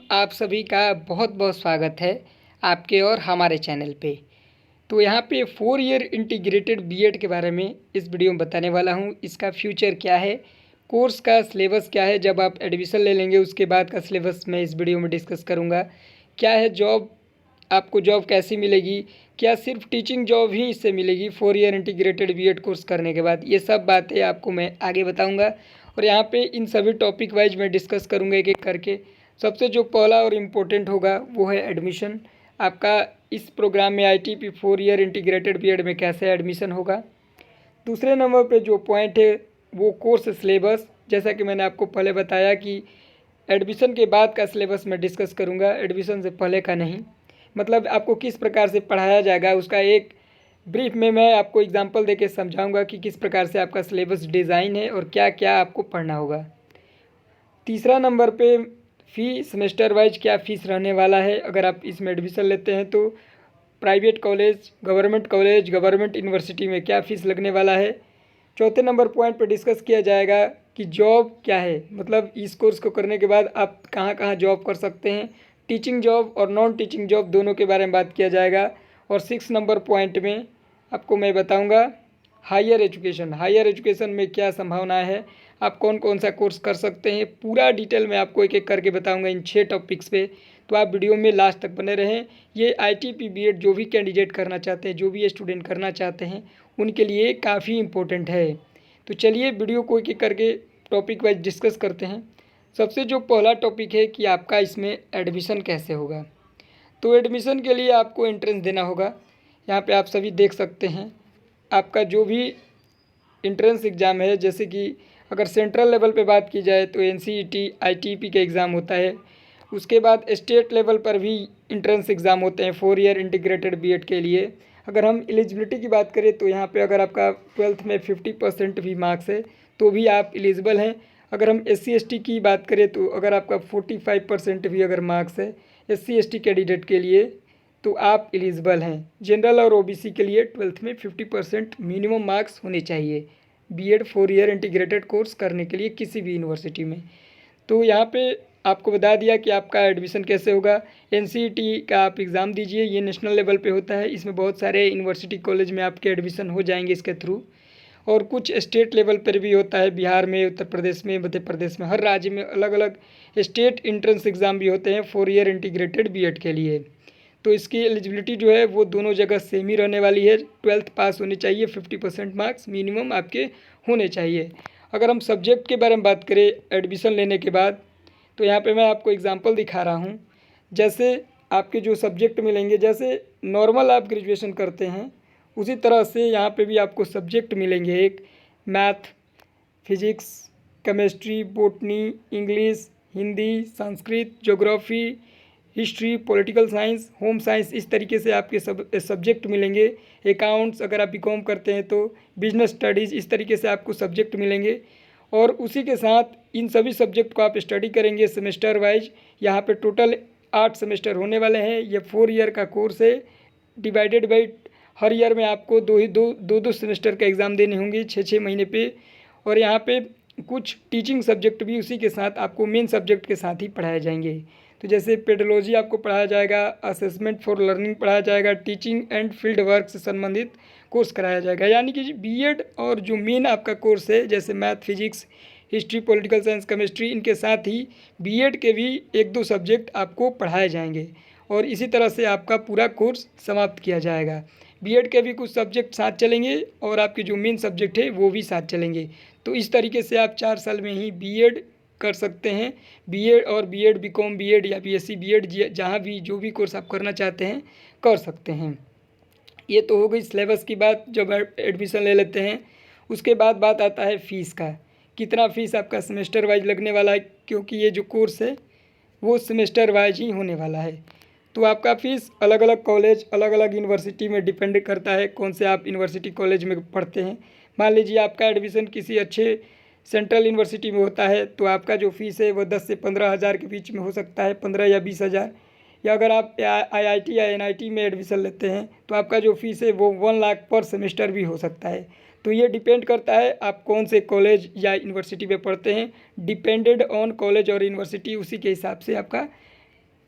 आप सभी का बहुत बहुत स्वागत है आपके और हमारे चैनल पे। तो यहाँ पे 4 ईयर इंटीग्रेटेड बीएड के बारे में इस वीडियो में बताने वाला हूँ। इसका फ्यूचर क्या है, कोर्स का सिलेबस क्या है, जब आप एडमिशन ले लेंगे उसके बाद का सिलेबस मैं इस वीडियो में डिस्कस करूँगा। क्या है जॉब, आपको जॉब कैसी मिलेगी, क्या सिर्फ टीचिंग जॉब ही इससे मिलेगी 4 ईयर इंटीग्रेटेड बीएड कोर्स करने के बाद, ये सब बातें आपको मैं आगे बताऊँगा। और यहाँ पे इन सभी टॉपिक वाइज मैं डिस्कस करूँगा एक एक करके। सबसे जो पहला और इम्पोर्टेंट होगा वो है एडमिशन। आपका इस प्रोग्राम में आईटीपी 4 ईयर इंटीग्रेटेड बीएड में कैसे एडमिशन होगा। दूसरे नंबर पे जो पॉइंट है वो कोर्स सिलेबस। जैसा कि मैंने आपको पहले बताया कि एडमिशन के बाद का सिलेबस मैं डिस्कस करूँगा, एडमिशन से पहले का नहीं। मतलब आपको किस प्रकार से पढ़ाया जाएगा उसका एक ब्रीफ में मैं आपको एग्जांपल देके समझाऊंगा कि किस प्रकार से आपका सिलेबस डिज़ाइन है और क्या क्या आपको पढ़ना होगा। तीसरा नंबर पे फ़ी सेमेस्टर वाइज क्या फ़ीस रहने वाला है अगर आप इसमें एडमिशन लेते हैं तो। प्राइवेट कॉलेज, गवर्नमेंट यूनिवर्सिटी में क्या फ़ीस लगने वाला है। चौथे नंबर पॉइंट पर डिस्कस किया जाएगा कि जॉब क्या है, मतलब इस कोर्स को करने के बाद आप कहाँ कहाँ जॉब कर सकते हैं। टीचिंग जॉब और नॉन टीचिंग जॉब दोनों के बारे में बात किया जाएगा। और 6 नंबर पॉइंट में आपको मैं बताऊंगा हायर एजुकेशन में क्या संभावना है, आप कौन कौन सा कोर्स कर सकते हैं। पूरा डिटेल में आपको एक एक करके बताऊंगा इन 6 टॉपिक्स पे। तो आप वीडियो में लास्ट तक बने रहें। ये आईटीपी बीएड जो भी कैंडिडेट करना चाहते हैं, जो भी स्टूडेंट करना चाहते हैं, उनके लिए काफ़ी इम्पोर्टेंट है। तो चलिए वीडियो को एक एक करके टॉपिक वाइज डिस्कस करते हैं। सबसे जो पहला टॉपिक है कि आपका इसमें एडमिशन कैसे होगा। तो एडमिशन के लिए आपको एंट्रेंस देना होगा। यहाँ पे आप सभी देख सकते हैं आपका जो भी एंट्रेंस एग्ज़ाम है, जैसे कि अगर सेंट्रल लेवल पे बात की जाए तो एनसीईटी आईटीपी का एग्ज़ाम होता है। उसके बाद स्टेट लेवल पर भी एंट्रेंस एग्ज़ाम होते हैं 4 ईयर इंटीग्रेटेड बीएड के लिए। अगर हम एलिजिबिलिटी की बात करें तो यहाँ पे अगर आपका 12th में 50% भी मार्क्स है तो भी आप एलिजिबल हैं। अगर हम SC ST की बात करें तो अगर आपका 45% भी अगर मार्क्स है SC ST कैंडिडेट के लिए तो आप एलिजिबल हैं। जनरल और ओबीसी के लिए 12th में 50% मिनिमम मार्क्स होने चाहिए बीएड 4 ईयर इंटीग्रेटेड कोर्स करने के लिए किसी भी यूनिवर्सिटी में। तो यहाँ पे आपको बता दिया कि आपका एडमिशन कैसे होगा। एनसीईटी का आप एग्ज़ाम दीजिए, ये नेशनल लेवल पे होता है। इसमें बहुत सारे यूनिवर्सिटी कॉलेज में आपके एडमिशन हो जाएंगे इसके थ्रू। और कुछ स्टेट लेवल पर भी होता है, बिहार में, उत्तर प्रदेश में, मध्य प्रदेश में, हर राज्य में अलग अलग स्टेट एंट्रेंस एग्ज़ाम भी होते हैं 4 ईयर इंटीग्रेटेड बीएड के लिए। तो इसकी एलिजिबिलिटी जो है वो दोनों जगह सेम ही रहने वाली है। 12th पास होनी चाहिए, 50% मार्क्स मिनिमम आपके होने चाहिए। अगर हम सब्जेक्ट के बारे में बात करें एडमिशन लेने के बाद तो यहाँ पे मैं आपको एग्जांपल दिखा रहा हूँ। जैसे आपके जो सब्जेक्ट मिलेंगे, जैसे नॉर्मल आप ग्रेजुएशन करते हैं उसी तरह से यहाँ पे भी आपको सब्जेक्ट मिलेंगे। एक math, physics, chemistry, botany, English, Hindi, Sanskrit, geography, history, political science, home science, इस तरीके से आपके सब्जेक्ट मिलेंगे। अकाउंट्स अगर आप बीकॉम करते हैं तो बिजनेस स्टडीज़, इस तरीके से आपको सब्जेक्ट मिलेंगे। और उसी के साथ इन सभी सब्जेक्ट को आप स्टडी करेंगे सेमेस्टर वाइज। यहाँ पे टोटल 8 सेमेस्टर होने वाले हैं। ये 4 ईयर का कोर्स है, डिवाइडेड बाई हर ईयर में आपको दो सेमेस्टर का एग्ज़ाम देने होंगे 6 महीने पे। और यहाँ पे कुछ टीचिंग सब्जेक्ट भी उसी के साथ आपको मेन सब्जेक्ट के साथ ही पढ़ाए जाएंगे। तो जैसे पेडोलॉजी आपको पढ़ाया जाएगा, असेसमेंट फॉर लर्निंग पढ़ाया जाएगा, टीचिंग एंड फील्ड वर्क से संबंधित कोर्स कराया जाएगा। यानी कि बीएड और जो मेन आपका कोर्स है जैसे math, physics, history, political science, chemistry, इनके साथ ही बीएड के भी 1-2 सब्जेक्ट आपको पढ़ाए जाएंगे। और इसी तरह से आपका पूरा कोर्स समाप्त किया जाएगा। बीएड के भी कुछ सब्जेक्ट साथ चलेंगे और आपके जो मेन सब्जेक्ट है वो भी साथ चलेंगे। तो इस तरीके से आप 4 साल में ही बीएड कर सकते हैं। बीएड और बीएड, बीकॉम बीएड या बीएससी बीएड, जहाँ भी जो भी कोर्स आप करना चाहते हैं कर सकते हैं। ये तो हो गई सिलेबस की बात जब एडमिशन ले लेते हैं। उसके बाद बात आता है फ़ीस का, कितना फ़ीस आपका सेमेस्टर वाइज लगने वाला है, क्योंकि ये जो कोर्स है वो सेमेस्टर वाइज ही होने वाला है। तो आपका फ़ीस अलग अलग कॉलेज, अलग अलग यूनिवर्सिटी में डिपेंड करता है कौन से आप यूनिवर्सिटी कॉलेज में पढ़ते हैं। मान लीजिए आपका एडमिशन किसी अच्छे सेंट्रल यूनिवर्सिटी में होता है तो आपका जो फ़ीस है वो 10 से 15 हज़ार के बीच में हो सकता है, 15 या 20 हज़ार। या अगर आप आईआईटी या एनआईटी में एडमिशन लेते हैं तो आपका जो फ़ीस है वो 1 लाख पर सेमेस्टर भी हो सकता है। तो ये डिपेंड करता है आप कौन से कॉलेज या यूनिवर्सिटी में पढ़ते हैं। डिपेंडेड ऑन कॉलेज और यूनिवर्सिटी, उसी के हिसाब से आपका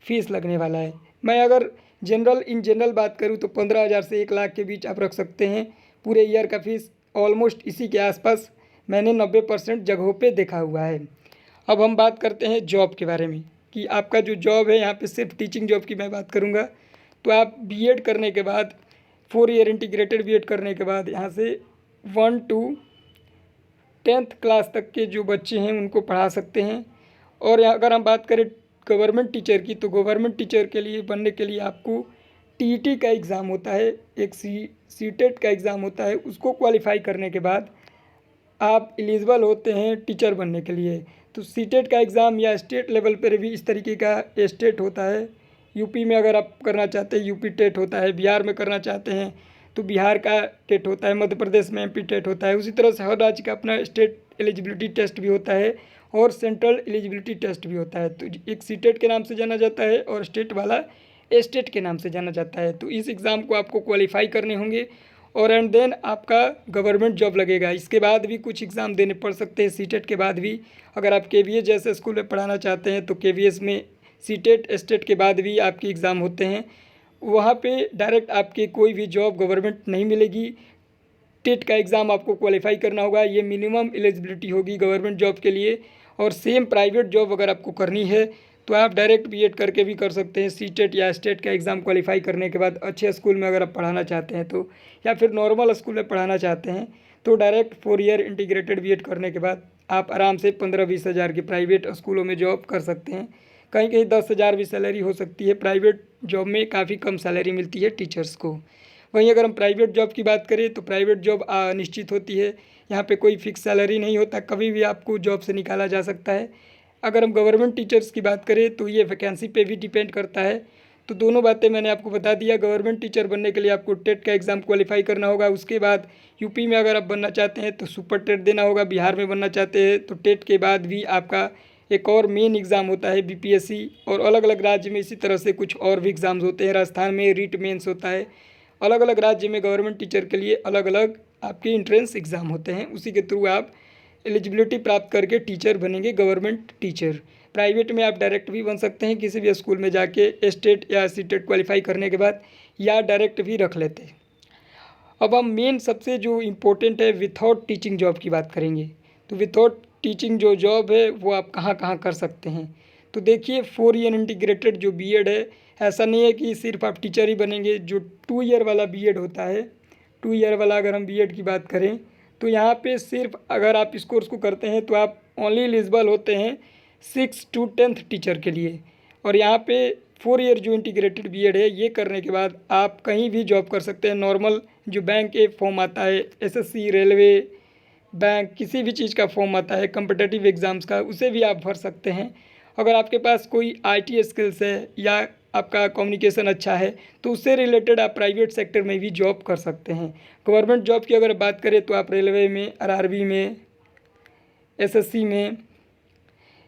फ़ीस लगने वाला है। मैं अगर इन जनरल बात करूँ तो 15,000 से 1 लाख के बीच आप रख सकते हैं पूरे ईयर का फ़ीस। ऑलमोस्ट इसी के आसपास मैंने 90% जगहों पे देखा हुआ है। अब हम बात करते हैं जॉब के बारे में कि आपका जो जॉब है, यहाँ पे सिर्फ टीचिंग जॉब की मैं बात करूँगा। तो आप बीएड करने के बाद 4 ईयर इंटीग्रेटेड बीएड करने के बाद यहाँ से 1 to 10th क्लास तक के जो बच्चे हैं उनको पढ़ा सकते हैं। और यहाँ अगर हम बात करें गवर्नमेंट टीचर की, तो गवर्नमेंट टीचर के लिए बनने के लिए आपको टीईटी का एग्ज़ाम होता है, एक सीटेट का एग्ज़ाम होता है। उसको क्वालिफाई करने के बाद आप एलिजिबल होते हैं टीचर बनने के लिए। तो सीटेट का एग्ज़ाम या स्टेट लेवल पर भी इस तरीके का स्टेट होता है। यूपी में अगर आप करना चाहते हैं यूपी टेट होता है, बिहार में करना चाहते हैं तो बिहार का टेट होता है, मध्य प्रदेश में एमपी टेट होता है। उसी तरह से हर राज्य का अपना स्टेट एलिजिबिलिटी टेस्ट भी होता है और सेंट्रल एलिजिबिलिटी टेस्ट भी होता है। तो एक सीटेट के नाम से जाना जाता है और स्टेट वाला स्टेट के नाम से जाना जाता है। तो इस एग्ज़ाम को आपको क्वालिफाई करने होंगे और एंड देन आपका गवर्नमेंट जॉब लगेगा। इसके बाद भी कुछ एग्ज़ाम देने पड़ सकते हैं सीटेट के बाद भी। अगर आप केवीएस जैसे स्कूल में पढ़ाना चाहते हैं तो केवीएस में सीटेट स्टेट के बाद भी आपके एग्ज़ाम होते हैं। वहाँ पे डायरेक्ट आपके कोई भी जॉब गवर्नमेंट नहीं मिलेगी। टेट का एग्ज़ाम आपको क्वालिफाई करना होगा, ये मिनिमम एलिजिबिलिटी होगी गवर्नमेंट जॉब के लिए। और सेम प्राइवेट जॉब अगर आपको करनी है तो आप डायरेक्ट बीएड करके भी कर सकते हैं सीटेट या स्टेट का एग्ज़ाम क्वालिफाई करने के बाद। अच्छे स्कूल में अगर आप पढ़ाना चाहते हैं तो, या फिर नॉर्मल स्कूल में पढ़ाना चाहते हैं तो डायरेक्ट 4 ईयर इंटीग्रेटेड बीएड करने के बाद आप आराम से 15-20 हज़ार की प्राइवेट स्कूलों में जॉब कर सकते हैं। कहीं कहीं 10,000 भी सैलरी हो सकती है। प्राइवेट जॉब में काफ़ी कम सैलरी मिलती है टीचर्स को। वहीं अगर हम प्राइवेट जॉब की बात करें तो प्राइवेट जॉब निश्चित होती है। यहाँ पे कोई फिक्स सैलरी नहीं होता, कभी भी आपको जॉब से निकाला जा सकता है। अगर हम गवर्नमेंट टीचर्स की बात करें तो ये वैकेंसी पे भी डिपेंड करता है। तो दोनों बातें मैंने आपको बता दिया। गवर्नमेंट टीचर बनने के लिए आपको टेट का एग्ज़ाम क्वालिफाई करना होगा। उसके बाद यूपी में अगर आप बनना चाहते हैं तो सुपर टेट देना होगा। बिहार में बनना चाहते हैं तो टेट के बाद भी आपका एक और मेन एग्ज़ाम होता है बीपीएससी। और अलग अलग राज्य में इसी तरह से कुछ और भी एग्ज़ाम्स होते हैं। राजस्थान में रीट मेंस होता है। अलग अलग राज्य में गवर्नमेंट टीचर के लिए अलग अलग आपके इंट्रेंस एग्ज़ाम होते हैं। उसी के थ्रू आप एलिजिबिलिटी प्राप्त करके टीचर बनेंगे, गवर्नमेंट टीचर। प्राइवेट में आप डायरेक्ट भी बन सकते हैं किसी भी स्कूल में जाके स्टेट या सीटेट क्वालिफाई करने के बाद, या डायरेक्ट भी रख लेते हैं। अब हम मेन सबसे जो इम्पोर्टेंट है विथआउट टीचिंग जॉब की बात करेंगे। तो विथआउट टीचिंग जो जॉब है वो आप कहाँ कहाँ कर सकते हैं। तो देखिए 4 ईयर इंटीग्रेटेड जो बीएड है, ऐसा नहीं है कि सिर्फ आप टीचर ही बनेंगे। जो 2 ईयर वाला बीएड होता है, 2 ईयर वाला अगर हम बीएड की बात करें तो यहाँ पे सिर्फ अगर आप इस कोर्स को करते हैं तो आप ओनली एलिजिबल होते हैं 6 to 10th टीचर के लिए। और यहाँ पे 4 ईयर जो इंटीग्रेटेड बीएड है ये करने के बाद आप कहीं भी जॉब कर सकते हैं। नॉर्मल जो बैंक के फॉर्म आता है, एसएससी, रेलवे, बैंक, किसी भी चीज़ का फॉर्म आता है कम्पिटिटिव एग्ज़ाम्स का, उसे भी आप भर सकते हैं। अगर आपके पास कोई आईटी स्किल्स है या आपका कम्युनिकेशन अच्छा है तो उससे रिलेटेड आप प्राइवेट सेक्टर में भी जॉब कर सकते हैं। गवर्नमेंट जॉब की अगर बात करें तो आप रेलवे में, आरआरबी में, एसएससी में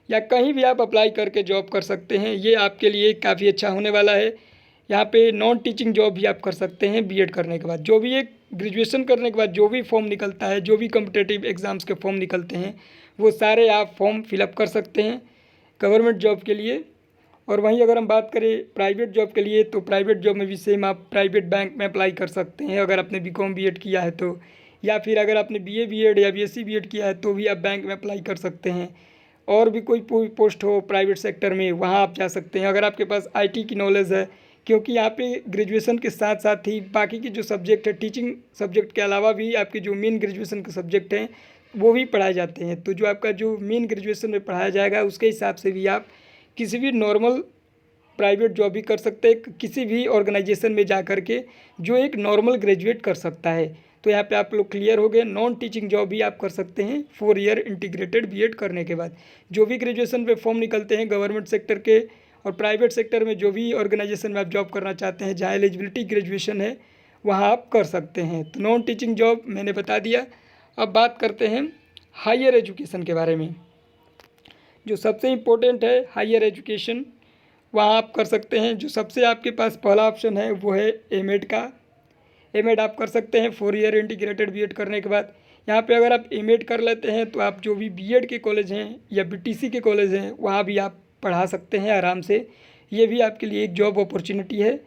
या कहीं भी आप अप्लाई करके जॉब कर सकते हैं। ये आपके लिए काफ़ी अच्छा होने वाला है। यहाँ पे नॉन टीचिंग जॉब भी आप कर सकते हैं बीएड करने के बाद। जो भी एक ग्रेजुएशन करने के बाद जो भी फॉर्म निकलता है, जो भी कम्पिटिटिव एग्ज़ाम्स के फॉर्म निकलते हैं, वो सारे आप फॉर्म फिलअप कर सकते हैं गवर्नमेंट जॉब के लिए। और वहीं अगर हम बात करें प्राइवेट जॉब के लिए तो प्राइवेट जॉब में भी सेम आप प्राइवेट बैंक में अप्लाई कर सकते हैं अगर आपने बीकॉम बीएड किया है तो, या फिर अगर आपने बीए बीएड या बीएससी बीएड किया है तो भी आप बैंक में अप्लाई कर सकते हैं। और भी कोई पोस्ट हो प्राइवेट सेक्टर में वहाँ आप जा सकते हैं अगर आपके पास आईटी की नॉलेज है। क्योंकि यहाँ पे ग्रेजुएशन के साथ साथ ही बाकी के जो सब्जेक्ट है, टीचिंग सब्जेक्ट के अलावा भी आपके जो मेन ग्रेजुएशन के सब्जेक्ट हैं वो भी पढ़ाए जाते हैं। तो जो आपका जो मेन ग्रेजुएशन में पढ़ाया जाएगा उसके हिसाब से भी आप किसी भी नॉर्मल प्राइवेट जॉब भी कर सकते हैं, किसी भी ऑर्गेनाइजेशन में जा कर के, जो एक नॉर्मल ग्रेजुएट कर सकता है। तो यहाँ पे आप लोग क्लियर हो गए। नॉन टीचिंग जॉब भी आप कर सकते हैं 4 ईयर इंटीग्रेटेड बीएड करने के बाद। जो भी ग्रेजुएशन पे फॉर्म निकलते हैं गवर्नमेंट सेक्टर के और प्राइवेट सेक्टर में, जो भी ऑर्गेनाइजेशन में आप जॉब करना चाहते हैं जहाँ एलिजिबिलिटी ग्रेजुएशन है वहाँ आप कर सकते हैं। तो नॉन टीचिंग जॉब मैंने बता दिया। अब बात करते हैं हायर एजुकेशन के बारे में। जो सबसे इम्पोर्टेंट है हायर एजुकेशन, वहाँ आप कर सकते हैं। जो सबसे आपके पास पहला ऑप्शन है वो है एमएड का। एमएड आप कर सकते हैं 4 ईयर इंटीग्रेटेड बीएड करने के बाद। यहाँ पे अगर आप एमएड कर लेते हैं तो आप जो भी बीएड के कॉलेज हैं या बीटीसी के कॉलेज हैं वहाँ भी आप पढ़ा सकते हैं आराम से। ये भी आपके लिए एक जॉब अपॉर्चुनिटी है।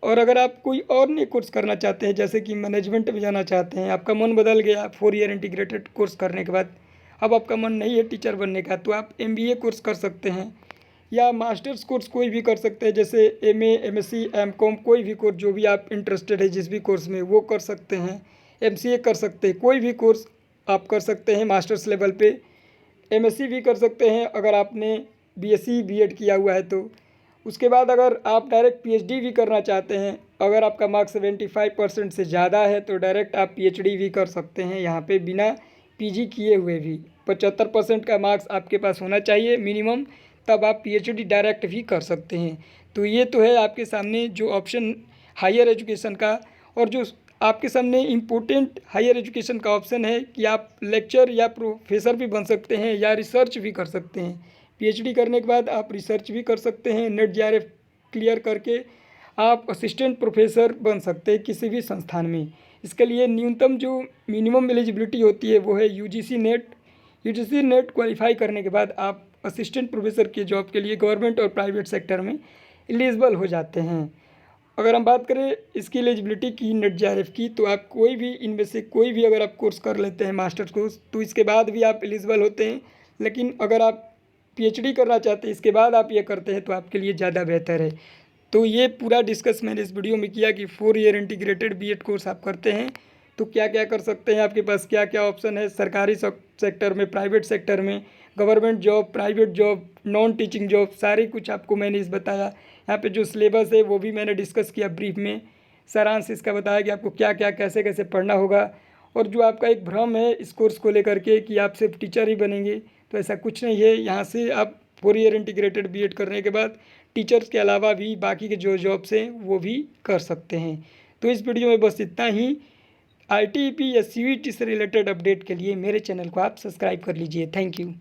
और अगर आप कोई और नए कोर्स करना चाहते हैं, जैसे कि मैनेजमेंट में जाना चाहते हैं, आपका मन बदल गया 4 ईयर इंटीग्रेटेड कोर्स करने के बाद, अब आपका मन नहीं है टीचर बनने का, तो आप MBA कोर्स कर सकते हैं या मास्टर्स कोर्स कोई भी कर सकते हैं, जैसे MA MSc MCOM कोई भी कोर्स जो भी आप इंटरेस्टेड है जिस भी कोर्स में, वो कर सकते हैं। MCA कर सकते हैं, कोई भी कोर्स आप कर सकते हैं मास्टर्स लेवल पे। MSc भी कर सकते हैं अगर आपने BSc B.Ed किया हुआ है तो। उसके बाद अगर आप डायरेक्ट PhD भी करना चाहते हैं, अगर आपका मार्क्स 75% से ज़्यादा है तो डायरेक्ट आप PhD भी कर सकते हैं यहाँ पे, बिना PG किए हुए भी। 75% का मार्क्स आपके पास होना चाहिए मिनिमम, तब आप PhD डायरेक्ट भी कर सकते हैं। तो ये तो है आपके सामने जो ऑप्शन हायर एजुकेशन का। और जो आपके सामने इम्पोर्टेंट हायर एजुकेशन का ऑप्शन है कि आप लेक्चर या प्रोफेसर भी बन सकते हैं या रिसर्च भी कर सकते हैं। PhD करने के बाद आप रिसर्च भी कर सकते हैं। नेट JRF क्लियर करके आप असिस्टेंट प्रोफेसर बन सकते हैं किसी भी संस्थान में। इसके लिए न्यूनतम जो मिनिमम एलिजिबिलिटी होती है वो है UGC net. UGC net qualify करने के बाद आप असिस्टेंट प्रोफेसर की जॉब के लिए गवर्नमेंट और प्राइवेट सेक्टर में एलिजिबल हो जाते हैं। अगर हम बात करें इसकी एलिजिबिलिटी की नेट JRF की, तो आप कोई भी इनमें से कोई भी अगर आप कोर्स कर लेते हैं मास्टर्स कोर्स, तो इसके बाद भी आप एलिजिबल होते हैं। लेकिन अगर आप PhD करना चाहते हैं इसके बाद आप ये करते हैं तो आपके लिए ज़्यादा बेहतर है। तो ये पूरा डिस्कस मैंने इस वीडियो में किया कि 4 ईयर इंटीग्रेटेड B.Ed कोर्स आप करते हैं तो क्या क्या कर सकते हैं, आपके पास क्या क्या ऑप्शन है सरकारी सेक्टर में, प्राइवेट सेक्टर में, government job, private job, non teaching job, सारी कुछ आपको मैंने इस बताया। यहाँ पे जो सिलेबस है वो भी मैंने डिस्कस किया ब्रीफ में, सारांश इसका बताया कि आपको क्या क्या कैसे कैसे पढ़ना होगा। और जो आपका एक भ्रम है इस कोर्स को लेकर के कि आप सिर्फ टीचर ही बनेंगे, तो ऐसा कुछ नहीं है। यहाँ से आप 4 ईयर इंटीग्रेटेड B.Ed करने के बाद टीचर्स के अलावा भी बाकी के जो जॉब्स हैं वो भी कर सकते हैं। तो इस वीडियो में बस इतना ही। ITEP या CUET से रिलेटेड अपडेट के लिए मेरे चैनल को आप सब्सक्राइब कर लीजिए। Thank you.